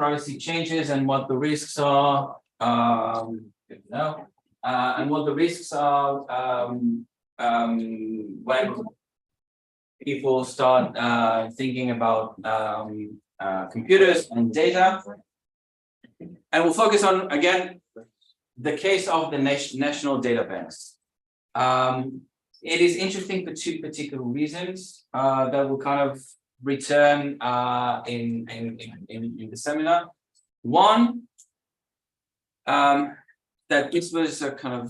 privacy changes and what the risks are. And what the risks are when people start thinking about computers and data. And we'll focus on, again, the case of the national data banks. It is interesting for two particular reasons that will kind of return in the seminar. One, that this was a kind of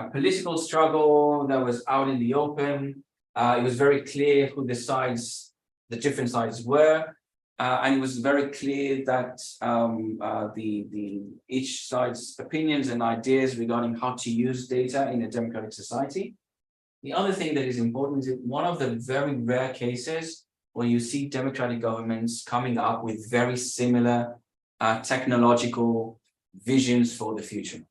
a political struggle that was out in the open. It was very clear who the different sides were, and it was very clear that each side's opinions and ideas regarding how to use data in a democratic society. The other thing that is important is one of the very rare cases where you see democratic governments coming up with very similar technological visions for the future.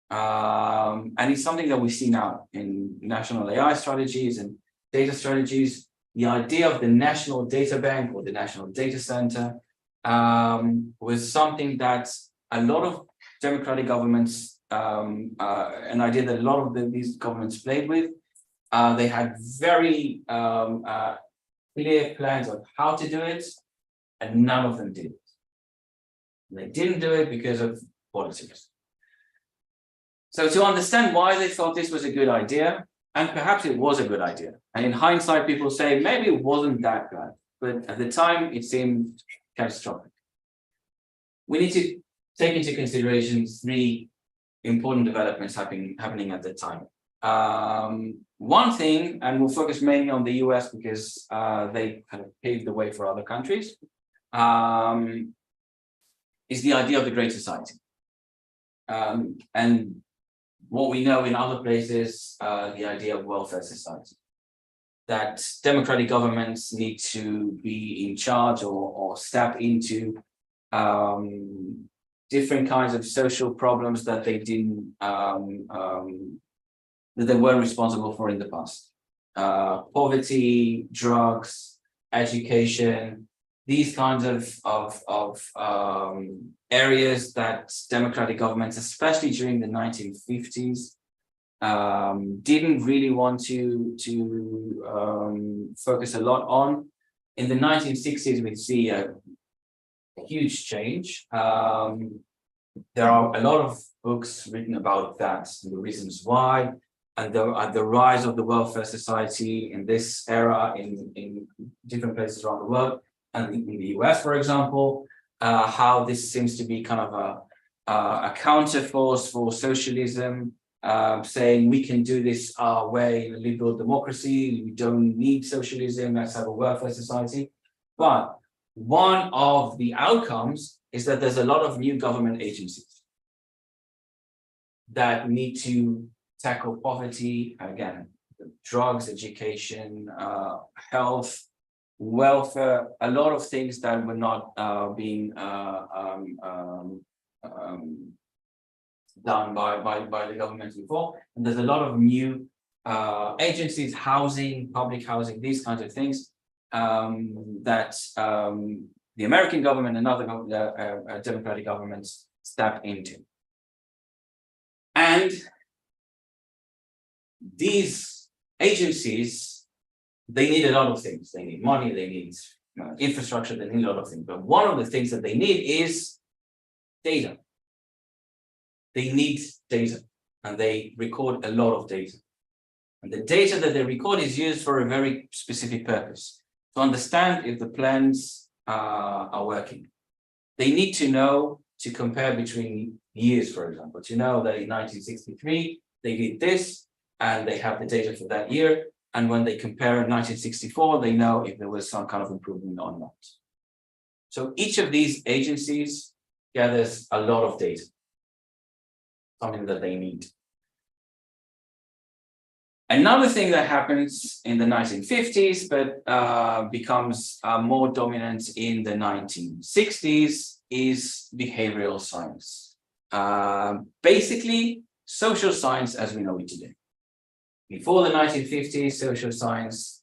And it's something that we see now in national AI strategies and data strategies. The idea of the national data bank or the national data center was something that a lot of democratic governments, an idea that a lot of these governments played with. They had very clear plans of how to do it, and none of them did it. They didn't do it because of politics. So to understand why they thought this was a good idea, and perhaps it was a good idea, and in hindsight, people say maybe it wasn't that bad, but at the time it seemed catastrophic. We need to take into consideration three important developments happening at the time. One thing, and we'll focus mainly on the US because they kind of paved the way for other countries, is the idea of the Great Society. And what we know in other places, the idea of welfare society, that democratic governments need to be in charge or step into different kinds of social problems that they didn't, that they weren't responsible for in the past. Poverty, drugs, education, these kinds of areas that democratic governments, especially during the 1950s, didn't really want to focus a lot on. In the 1960s, we see a huge change. There are a lot of books written about that, and the reasons why, and the rise of the welfare society in this era in different places around the world, and in the US, for example, how this seems to be kind of a counterforce for socialism, saying we can do this our way, liberal democracy, we don't need socialism, let's have a welfare society. But one of the outcomes is that there's a lot of new government agencies that need to tackle poverty, again, drugs, education, health, welfare, a lot of things that were not being done by the government before. And there's a lot of new agencies, housing, public housing, these kinds of things that the American government and other democratic governments step into. And these agencies, they need a lot of things. They need money, they need infrastructure, they need a lot of things. But one of the things that they need is data. They need data, and they record a lot of data. And the data that they record is used for a very specific purpose, to understand if the plans are working. They need to know, to compare between years, for example, to know that in 1963, they did this, and they have the data for that year. And when they compare in 1964, they know if there was some kind of improvement or not. So each of these agencies gathers a lot of data, something that they need. Another thing that happens in the 1950s, but becomes more dominant in the 1960s, is behavioral science. Basically, social science as we know it today. Before the 1950s, social sciences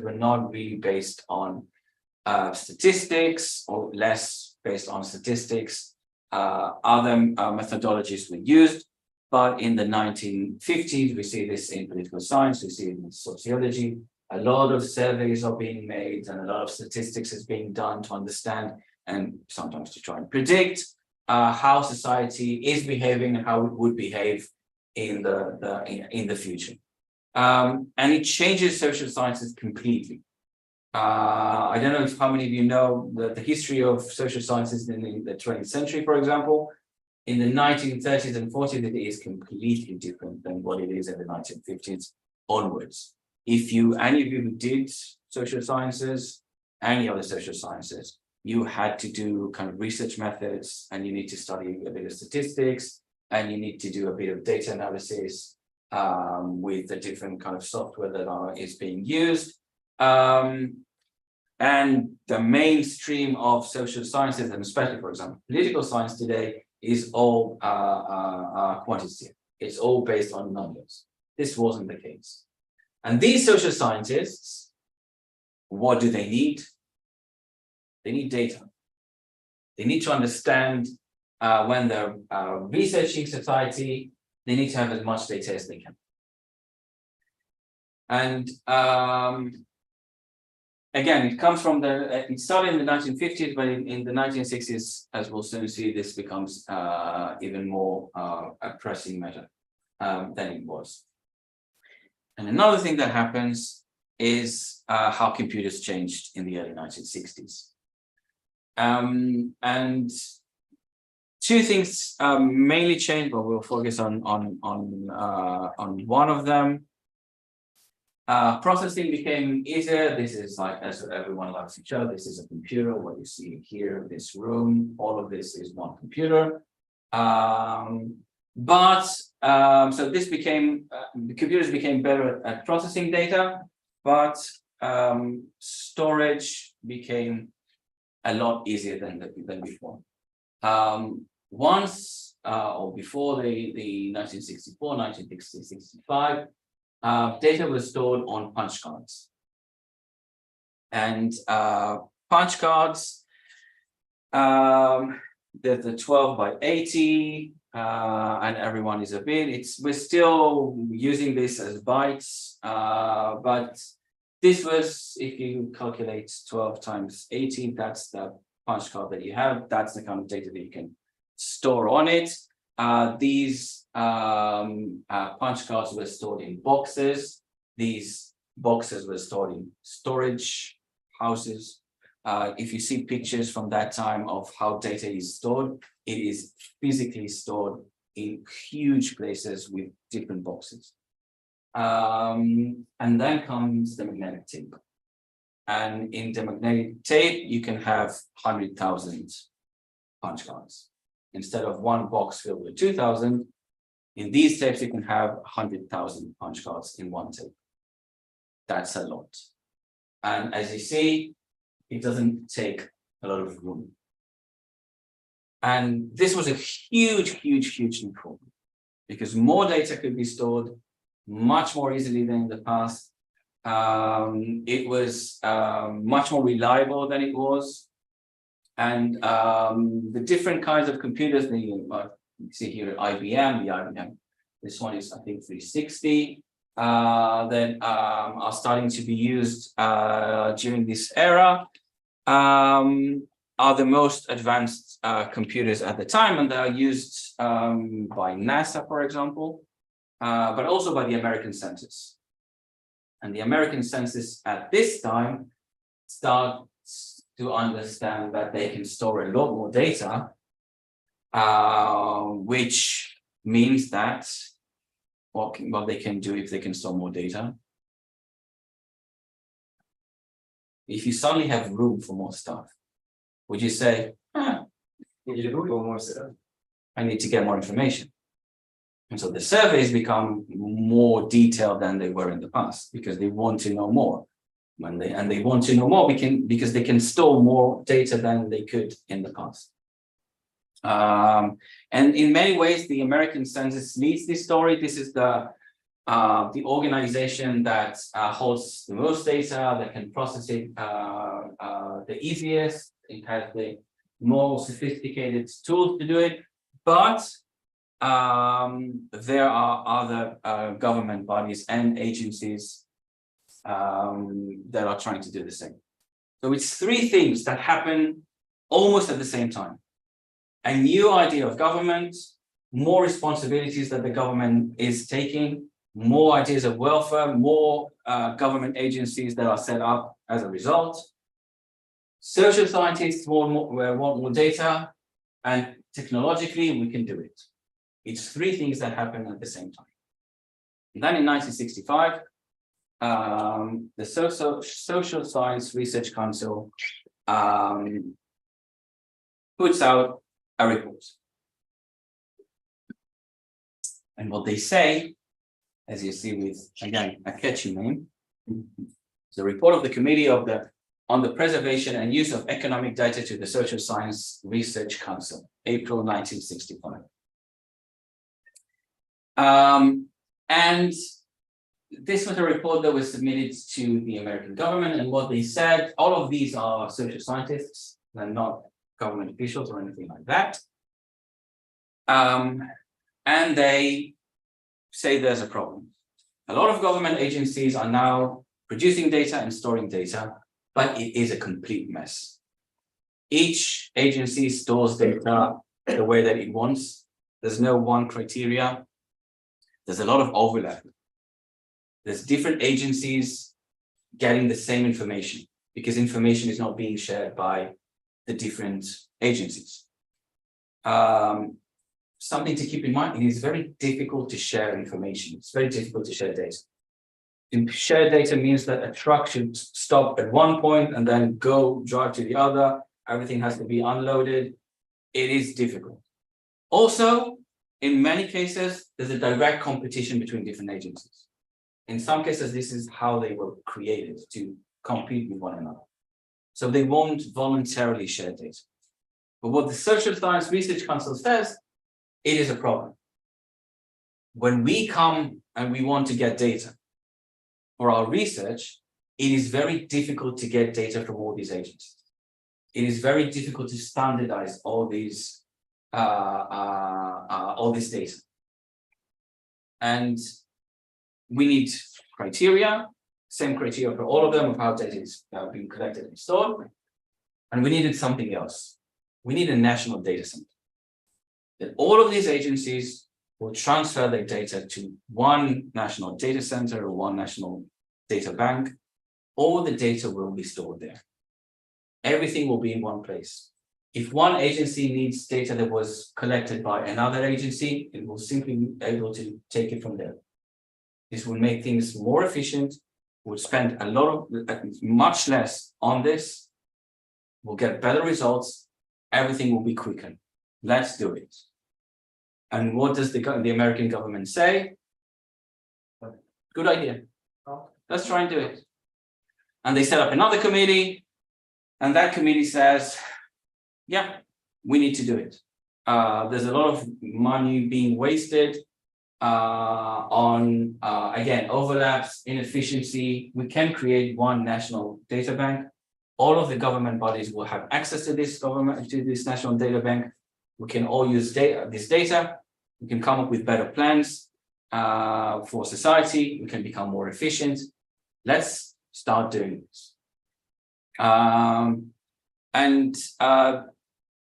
were not really based on statistics or less based on statistics. Other methodologies were used, but in the 1950s, we see this in political science, we see it in sociology. A lot of surveys are being made and a lot of statistics is being done to understand and sometimes to try and predict how society is behaving and how it would behave in the future. And it changes social sciences completely. I don't know how many of you know the history of social sciences in the 20th century, for example. In the 1930s and 40s, it is completely different than what it is in the 1950s onwards. If any of you who did social sciences, any other social sciences, you had to do kind of research methods, and you need to study a bit of statistics, and you need to do a bit of data analysis with the different kind of software that is being used. And the mainstream of social sciences, and especially, for example, political science today, is all quantitative. It's all based on numbers. This wasn't the case. And these social scientists, what do they need? They need data. They need to understand when they're researching society, they need to have as much data as they can. And again, it comes from it started in the 1950s, but in the 1960s, as we'll soon see, this becomes even more a pressing matter than it was. And another thing that happens is how computers changed in the early 1960s. And two things mainly changed, but we'll focus on one of them. Processing became easier. This is like, as everyone loves to show, this is a computer. What you see here, this room, all of this is one computer. So this became, the computers became better at processing data, but storage became a lot easier than before. Once or before the 1964, 1965, data was stored on punch cards. And punch cards, there's the 12 by 80, and everyone is a bit. We're still using this as bytes, but this was, if you calculate 12 times 80, that's the punch card that you have. That's the kind of data that you can store on it. These punch cards were stored in boxes. These boxes were stored in storage houses. If you see pictures from that time of how data is stored, it is physically stored in huge places with different boxes. And then comes the magnetic tape. And in the magnetic tape, you can have 100,000 punch cards. Instead of one box filled with 2,000, in these tapes, you can have 100,000 punch cards in one tape. That's a lot. And as you see, it doesn't take a lot of room. And this was a huge improvement because more data could be stored much more easily than in the past. It was much more reliable than it was. And the different kinds of computers, you see here IBM, the IBM, this one is, I think, 360, that are starting to be used during this era, are the most advanced computers at the time, and they are used by NASA, for example, but also by the American census. And the American census at this time starts to understand that they can store a lot more data, which means that what they can do if they can store more data. If you suddenly have room for more stuff, would you say, I need to get more information? And so the surveys become more detailed than they were in the past because they want to know more. They want to know more because they can store more data than they could in the past. And in many ways, the American census leads this story. This is the the organization that holds the most data, that can process it the easiest. It has the more sophisticated tools to do it, but there are other government bodies and agencies that are trying to do the same. So it's three things that happen almost at the same time. A new idea of government, more responsibilities that the government is taking, more ideas of welfare, more government agencies that are set up as a result. Social scientists want more data, and technologically we can do it. It's three things that happen at the same time. And then in 1965, the Social Science Research Council puts out a report. And what they say, as you see with, again, a catchy name, the report of the Committee on the Preservation and Use of Economic Data to the Social Science Research Council, April 1965. And this was a report that was submitted to the American government, and what they said, all of these are social scientists, they're not government officials or anything like that. And they say there's a problem. A lot of government agencies are now producing data and storing data, but it is a complete mess. Each agency stores data the way that it wants. There's no one criteria. There's a lot of overlap. There's different agencies getting the same information because information is not being shared by the different agencies. Something to keep in mind, it is very difficult to share information. It's very difficult to share data. Shared data means that a truck should stop at one point and then drive to the other. Everything has to be unloaded. It is difficult. Also, in many cases, there's a direct competition between different agencies. In some cases, this is how they were created, to compete with one another. So they won't voluntarily share data. But what the Social Science Research Council says, it is a problem. When we come and we want to get data for our research, it is very difficult to get data from all these agencies. It is very difficult to standardize all this data. And we need criteria, same criteria for all of them of how data is being collected and stored. And we needed something else. We need a national data center. That all of these agencies will transfer their data to one national data center or one national data bank. All the data will be stored there. Everything will be in one place. If one agency needs data that was collected by another agency, it will simply be able to take it from there. This will make things more efficient. We'll spend much less on this. We'll get better results. Everything will be quicker. Let's do it. And what does the American government say? Good idea. Let's try and do it. And they set up another committee, and that committee says, yeah, we need to do it. There's a lot of money being wasted on, again, overlaps, inefficiency. We can create one national data bank. All of the government bodies will have access to this national data bank. We can all use this data. We can come up with better plans for society. We can become more efficient. Let's start doing this.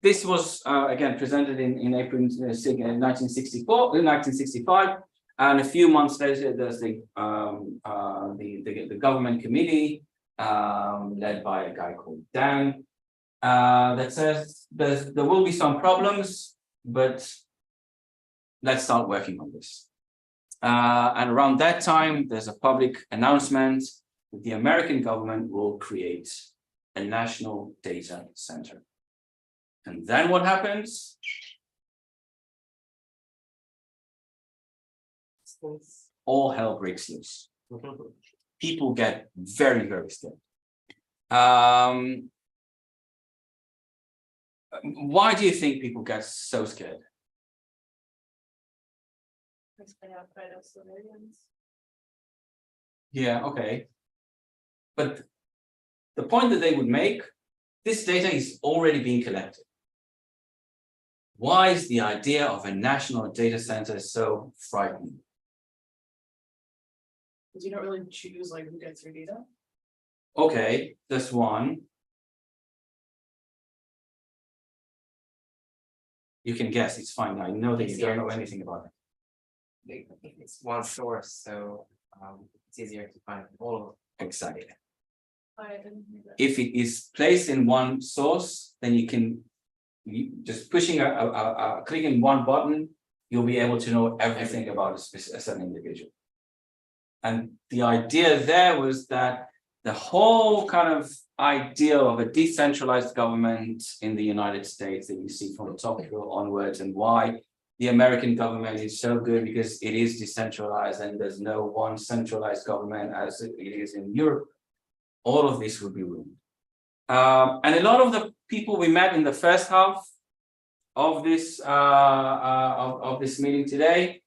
This was again presented in April 1965, and a few months later, there's the government committee led by a guy called Dan that says there will be some problems, but let's start working on this. And around that time, there's a public announcement that the American government will create a national data center. And then what happens? All hell breaks loose. People get very, very scared. Why do you think people get so scared? Because they are afraid of surveillance. Yeah, okay. But the point that they would make, this data is already being collected. Why is the idea of a national data center so frightening? Because you don't really choose like who gets your data. Okay, this one. You can guess, it's fine. I know that you don't know anything about it. It's one source, so it's easier to find all of them. Exactly. I didn't hear that. If it is placed in one source, then just pushing clicking one button, you'll be able to know everything about a certain individual. And the idea there was that the whole kind of idea of a decentralized government in the United States that you see from Tocqueville onwards, and why the American government is so good because it is decentralized and there's no one centralized government as it is in Europe, all of this would be ruined. And a lot of the people we met in the first half of this of this meeting today,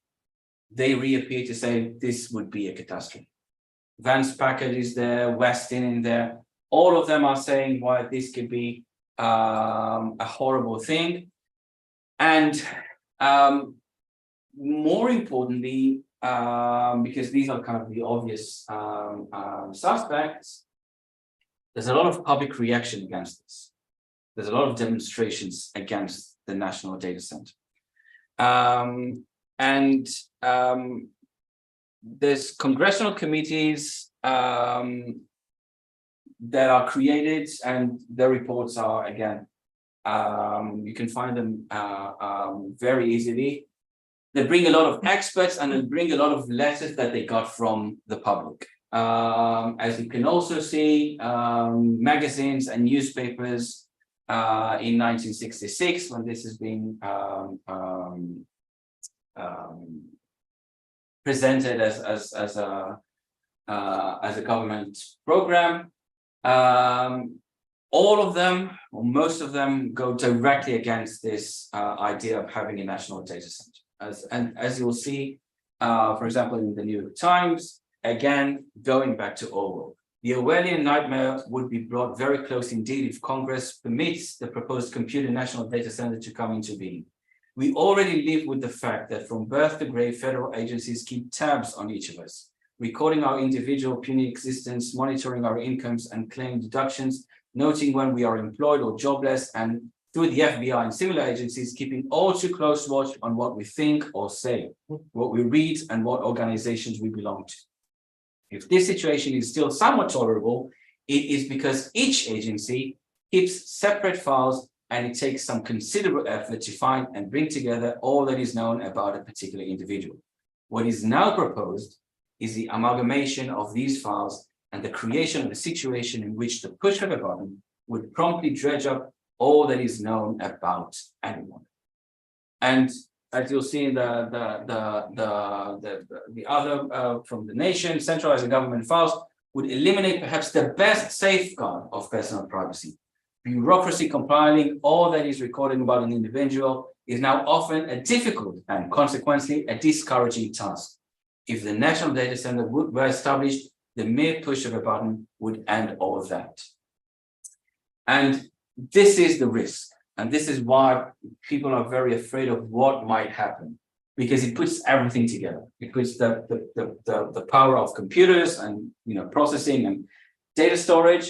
they reappear to say this would be a catastrophe. Vance Packard is there, Westin in there. All of them are saying why this could be a horrible thing. And more importantly, because these are kind of the obvious suspects, there's a lot of public reaction against this. There's a lot of demonstrations against the National Data Center. There's congressional committees that are created, and their reports are, again, you can find them very easily. They bring a lot of experts and they bring a lot of letters that they got from the public. As you can also see, magazines and newspapers in 1966, when this has been presented as a government program. All of them, or most of them, go directly against this idea of having a national data center. As you'll see, for example, in the New York Times, again, going back to Orwell, the Orwellian nightmare would be brought very close indeed if Congress permits the proposed computer national data center to come into being. We already live with the fact that from birth to grave, federal agencies keep tabs on each of us, recording our individual puny existence, monitoring our incomes and claim deductions, noting when we are employed or jobless, and through the FBI and similar agencies, keeping all too close watch on what we think or say, what we read, and what organizations we belong to. If this situation is still somewhat tolerable, it is because each agency keeps separate files, and it takes some considerable effort to find and bring together all that is known about a particular individual. What is now proposed is the amalgamation of these files and the creation of a situation in which the push of a button would promptly dredge up all that is known about anyone. And as you'll see in the other from the nation, centralizing government files would eliminate perhaps the best safeguard of personal privacy. Bureaucracy compiling all that is recorded about an individual is now often a difficult and consequently a discouraging task. If the national data center were established, the mere push of a button would end all of that. And this is the risk. And this is why people are very afraid of what might happen, because it puts everything together. It puts the power of computers and processing and data storage.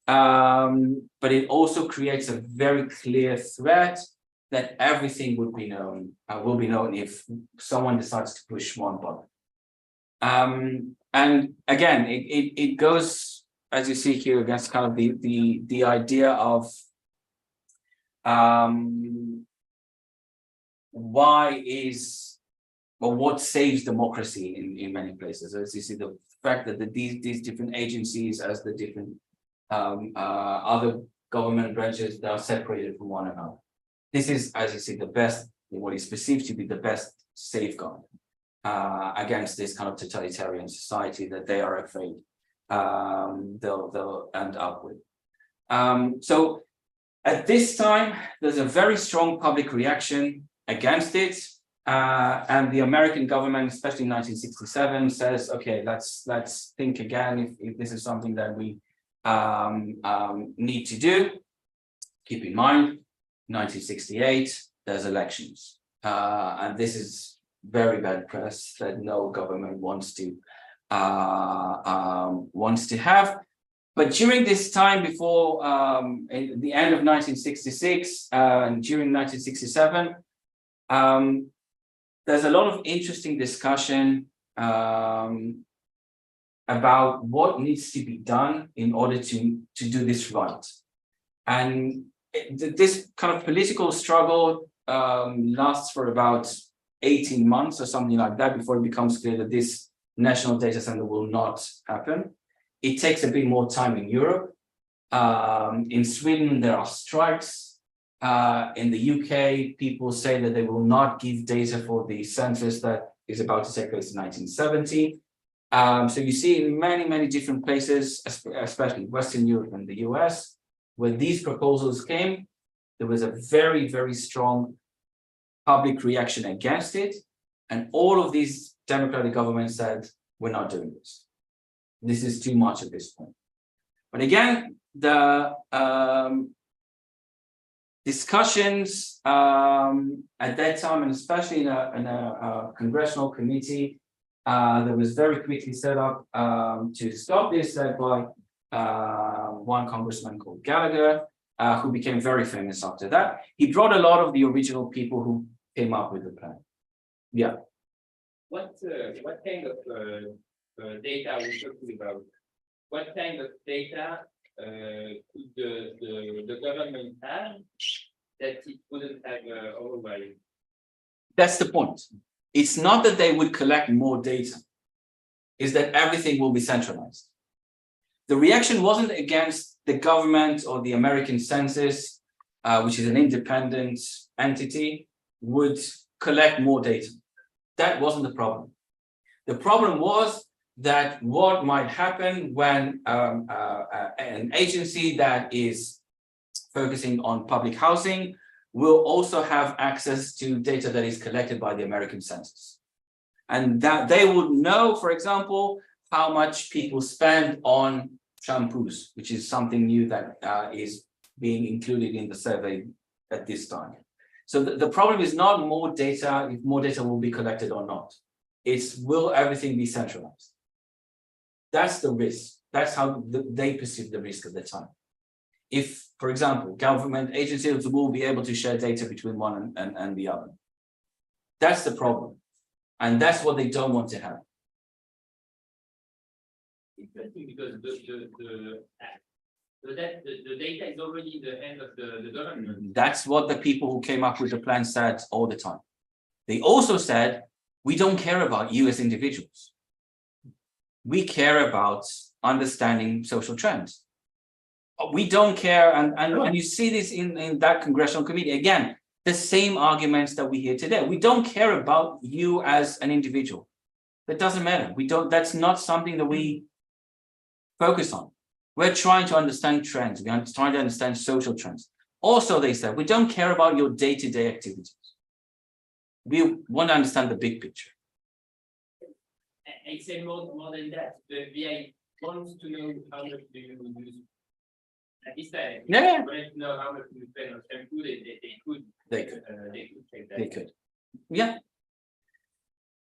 But it also creates a very clear threat that everything will be known if someone decides to push one button. And again, it goes, as you see here, against kind of the idea of what saves democracy in many places. As you see, the fact that these different agencies, as the different other government branches, that are separated from one another. This is, as you see, the best, what is perceived to be the best safeguard against this kind of totalitarian society that they are afraid they'll end up with. So at this time, there's a very strong public reaction against it. And the American government, especially in 1967, says, okay, let's think again if this is something that we need to do. Keep in mind, 1968, there's elections. And this is very bad press that no government wants to have. But during this time, before in the end of 1966 and during 1967, there's a lot of interesting discussion about what needs to be done in order to do this right. And this kind of political struggle lasts for about 18 months or something like that before it becomes clear that this national data center will not happen. It takes a bit more time in Europe. In Sweden, there are strikes. In the UK, people say that they will not give data for the census that is about to take place in 1970. So you see in many, many different places, especially Western Europe and the US, when these proposals came, there was a very, very strong public reaction against it. And all of these democratic governments said, we're not doing this. This is too much at this point. But again, the discussions at that time, and especially in a congressional committee that was very quickly set up to stop this, led by one congressman called Gallagher, who became very famous after that. He brought a lot of the original people who came up with the plan. Yeah. What kind of data are we talking about? What kind of data could the government have that it wouldn't have otherwise? That's the point. It's not that they would collect more data, it's that everything will be centralized. The reaction wasn't against the government or the American census, which is an independent entity, would collect more data. That wasn't the problem. The problem was that what might happen when an agency that is focusing on public housing will also have access to data that is collected by the American census. And that they would know, for example, how much people spend on shampoos, which is something new that is being included in the survey at this time. So the problem is not more data, if more data will be collected or not. It's will everything be centralized? That's the risk. That's how they perceive the risk at the time. If, for example, government agencies will be able to share data between one and the other. That's the problem. And that's what they don't want to have. Interesting, because the data is already in the hand of the government. That's what the people who came up with the plan said all the time. They also said, we don't care about you as individuals. We care about understanding social trends. We don't care, and you see this in that congressional committee. Again, the same arguments that we hear today. We don't care about you as an individual. That doesn't matter. That's not something that we focus on. We're trying to understand trends. We're trying to understand social trends. Also, they said, we don't care about your day-to-day activities. We want to understand the big picture. I say more than that. The VI wants to know how much do you use. At this time, Yeah. wanted to know how much you spend on shampoo. They could check that. They could. Yeah.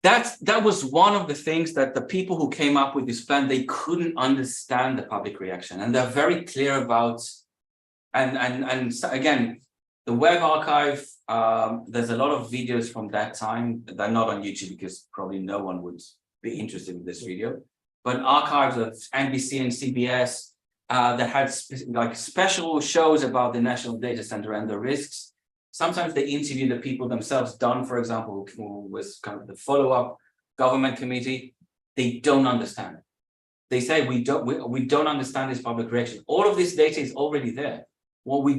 That was one of the things that the people who came up with this plan, they couldn't understand the public reaction. And they're very clear about, and again, the web archive, there's a lot of videos from that time. They're not on YouTube because probably no one would be interested in this video. But archives of NBC and CBS that had special shows about the National Data Center and the risks. Sometimes they interview the people themselves. Dunn, for example, who was kind of the follow-up government committee. They don't understand it. They say we don't understand this public reaction. All of this data is already there. What we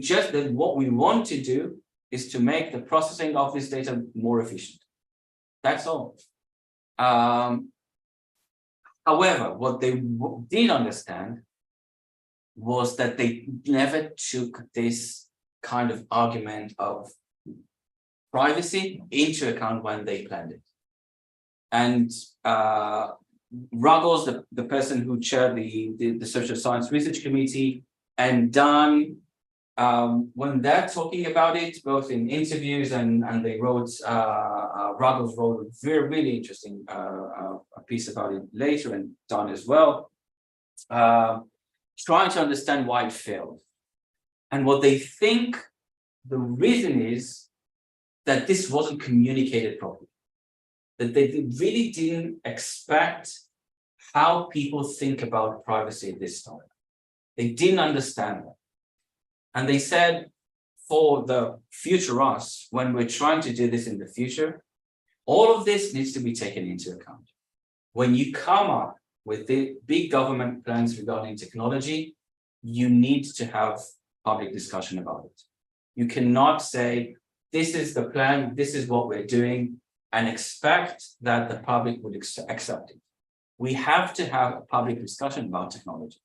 want to do is to make the processing of this data more efficient. That's all. However, what they did understand was that they never took this kind of argument of privacy into account when they planned it. And Ruggles, the person who chaired the Social Science Research Committee, and Dan, when they're talking about it, both in interviews and they wrote, Ruggles wrote a really interesting a piece about it later, and Dan as well, trying to understand why it failed. And what they think the reason is that this wasn't communicated properly. That they really didn't expect how people think about privacy at this time. They didn't understand that. And they said, for the future us, when we're trying to do this in the future, all of this needs to be taken into account. When you come up with the big government plans regarding technology, you need to have public discussion about it. You cannot say, this is the plan, this is what we're doing, and expect that the public would accept it. We have to have a public discussion about technology.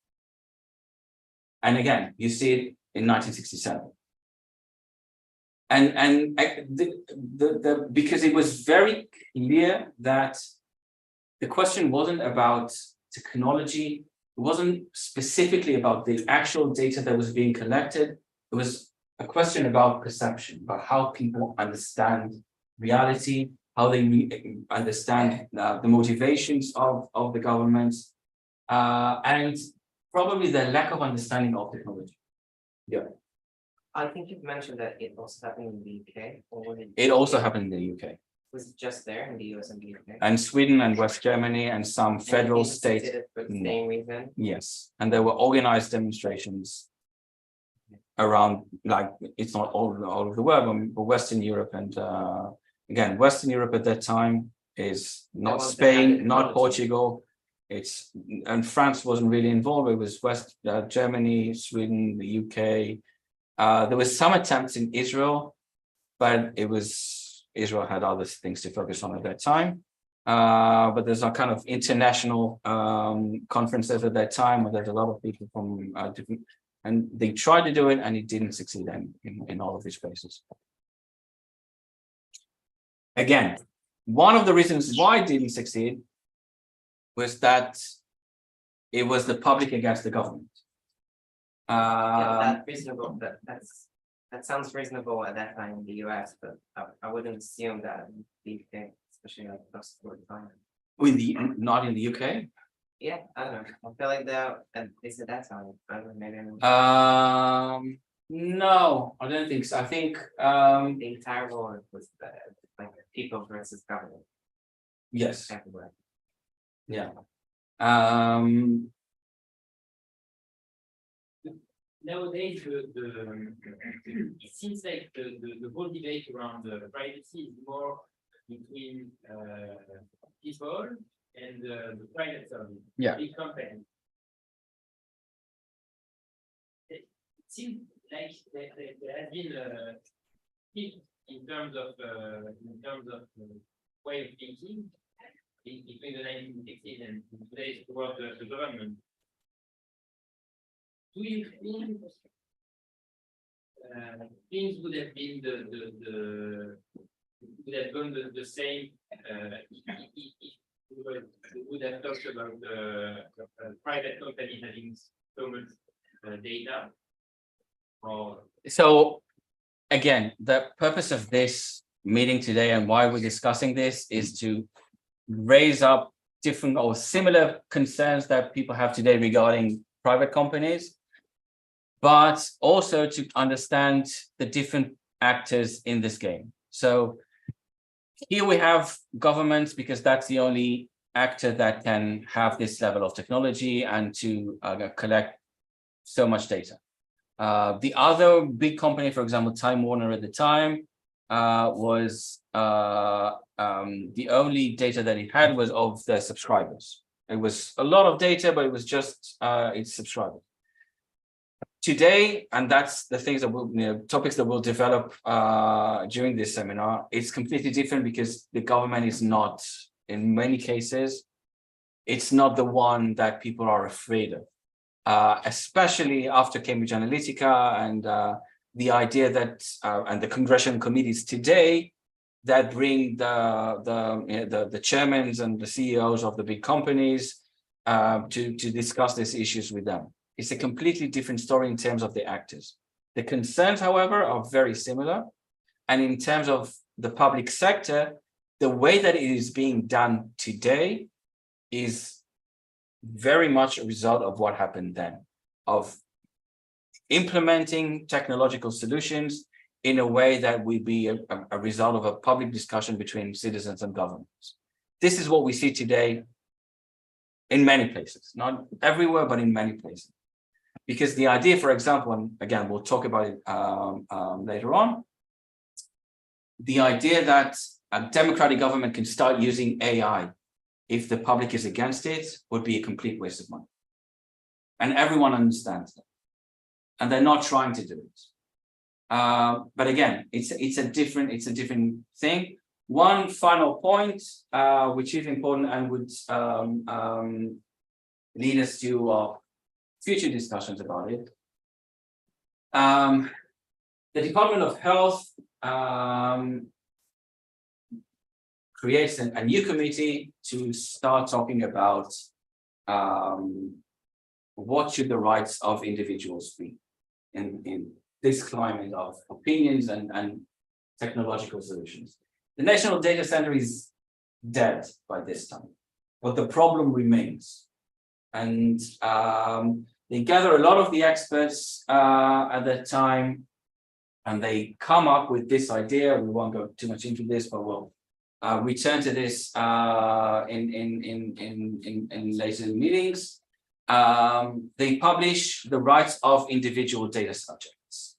And again, you see it in 1967. And because it was very clear that the question wasn't about technology, it wasn't specifically about the actual data that was being collected. It was a question about perception, about how people understand reality, how they understand the motivations of the governments, and probably the lack of understanding of technology. Yeah. I think you've mentioned that it also happened in the UK, or was it? It also happened in the UK. Was it just there in the US and the UK? And Sweden and West Germany and some federal And they states. did it for the same reason? Yes, and there were organized demonstrations around, like, it's not all over the world, but Western Europe, and again, Western Europe at that time is not Spain, not Portugal. And France wasn't really involved. It was West Germany, Sweden, the UK. There was some attempts in Israel, but Israel had other things to focus on at that time. But there's a kind of international conferences at that time where there's a lot of people from different, and they tried to do it and it didn't succeed in all of these places. Again, one of the reasons why it didn't succeed was that it was the public against the government. Yeah, reasonable. That sounds reasonable at that time in the US, but I wouldn't assume that in the UK, especially like close to the time. Not in the UK. Yeah, I don't know. I feel like at least at that time. I don't know, maybe I'm No, I don't think so. I think the entire war was like people versus government yes. everywhere. Yeah. Nowadays, it seems like the whole debate around privacy is more between people and the private service, Yeah. big companies. It seems like there has been a shift in terms of way of thinking between the 1960s and today's towards the government. Do you think things would have been would have gone the same if we would have talked about private companies having so much data? Or So again, the purpose of this meeting today and why we're discussing this is to raise up different or similar concerns that people have today regarding private companies, but also to understand the different actors in this game. So here we have governments, because that's the only actor that can have this level of technology and to collect so much data. The other big company, for example, Time Warner at the time, was the only data that it had was of the subscribers. It was a lot of data, but it was just its subscribers. Today, and that's the things that topics that we'll develop during this seminar, it's completely different because the government is not, in many cases, it's not the one that people are afraid of, especially after Cambridge Analytica and the idea that, and the congressional committees today that bring the chairmen and the CEOs of the big companies to discuss these issues with them. It's a completely different story in terms of the actors. The concerns, however, are very similar. And in terms of the public sector, the way that it is being done today is very much a result of what happened then, of implementing technological solutions in a way that would be a result of a public discussion between citizens and governments. This is what we see today in many places, not everywhere, but in many places. Because the idea, for example, and again, we'll talk about it later on, the idea that a democratic government can start using AI if the public is against it would be a complete waste of money. And everyone understands that. And they're not trying to do it. But again, it's a different thing. One final point, which is important and would lead us to future discussions about it. The Department of Health creates a new committee to start talking about what should the rights of individuals be in this climate of opinions and technological solutions. The National Data Center is dead by this time, but the problem remains. And they gather a lot of the experts at that time, and they come up with this idea. We won't go too much into this, but we'll return to this in later meetings. They publish the rights of individual data subjects.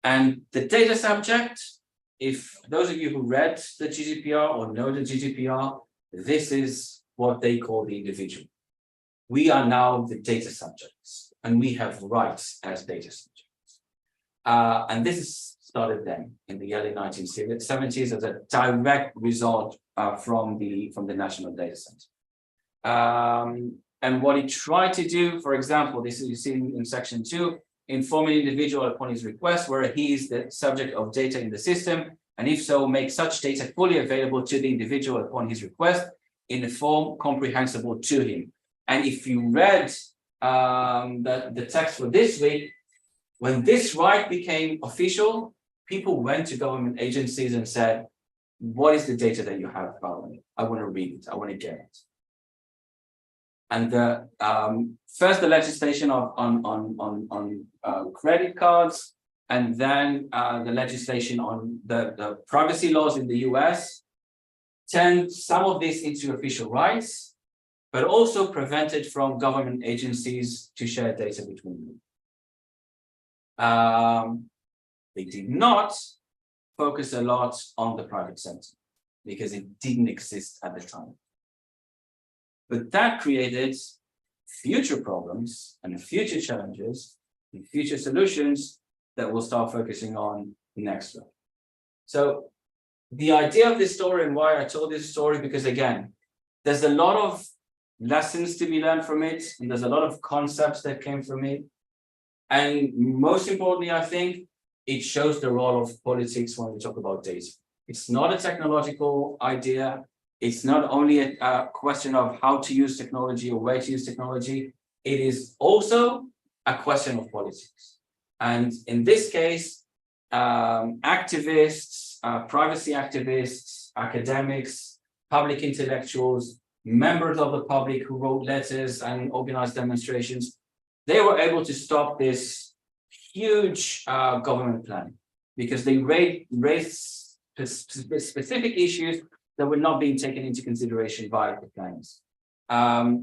And the data subject, if those of you who read the GDPR or know the GDPR, this is what they call the individual. We are now the data subjects, and we have rights as data subjects. And this is started then in the early 1970s as a direct result from the National Data Center. And what it tried to do, for example, this is you see in section 2, inform an individual upon his request where he is the subject of data in the system, and if so, make such data fully available to the individual upon his request in a form comprehensible to him. And if you read the text for this week, when this right became official, people went to government agencies and said, what is the data that you have about me? I want to read it, I want to get it. And first the legislation on credit cards, and then the legislation on the privacy laws in the US turned some of this into official rights, but also prevented from government agencies to share data between them. They did not focus a lot on the private sector because it didn't exist at the time. But that created future problems and future challenges and future solutions that we'll start focusing on next week. So the idea of this story and why I told this story, because again, there's a lot of lessons to be learned from it, and there's a lot of concepts that came from it. And most importantly, I think, it shows the role of politics when we talk about data. It's not a technological idea. It's not only a question of how to use technology or where to use technology. It is also a question of politics. And in this case, activists, privacy activists, academics, public intellectuals, members of the public who wrote letters and organized demonstrations, they were able to stop this huge government plan because they raised specific issues that were not being taken into consideration by the plans.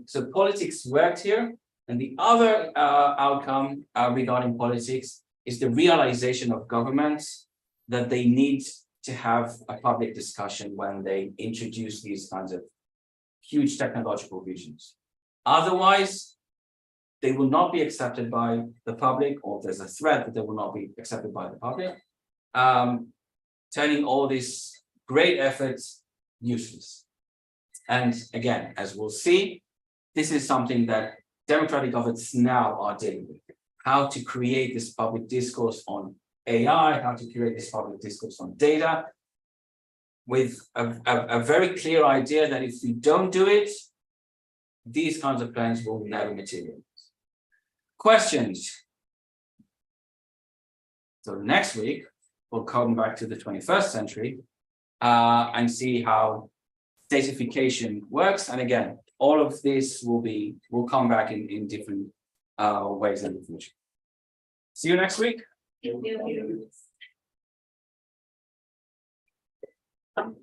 So politics worked here. And the other outcome regarding politics is the realization of governments that they need to have a public discussion when they introduce these kinds of huge technological visions. Otherwise, they will not be accepted by the public, or there's a threat that they will not be accepted by the public, turning all these great efforts useless. And again, as we'll see, this is something that democratic governments now are dealing with. How to create this public discourse on AI, how to create this public discourse on data, with a very clear idea that if we don't do it, these kinds of plans will never materialize. Questions? So next week, we'll come back to the 21st century and see how datafication works. And again, all of this will come back in different ways in the future. See you next week. No.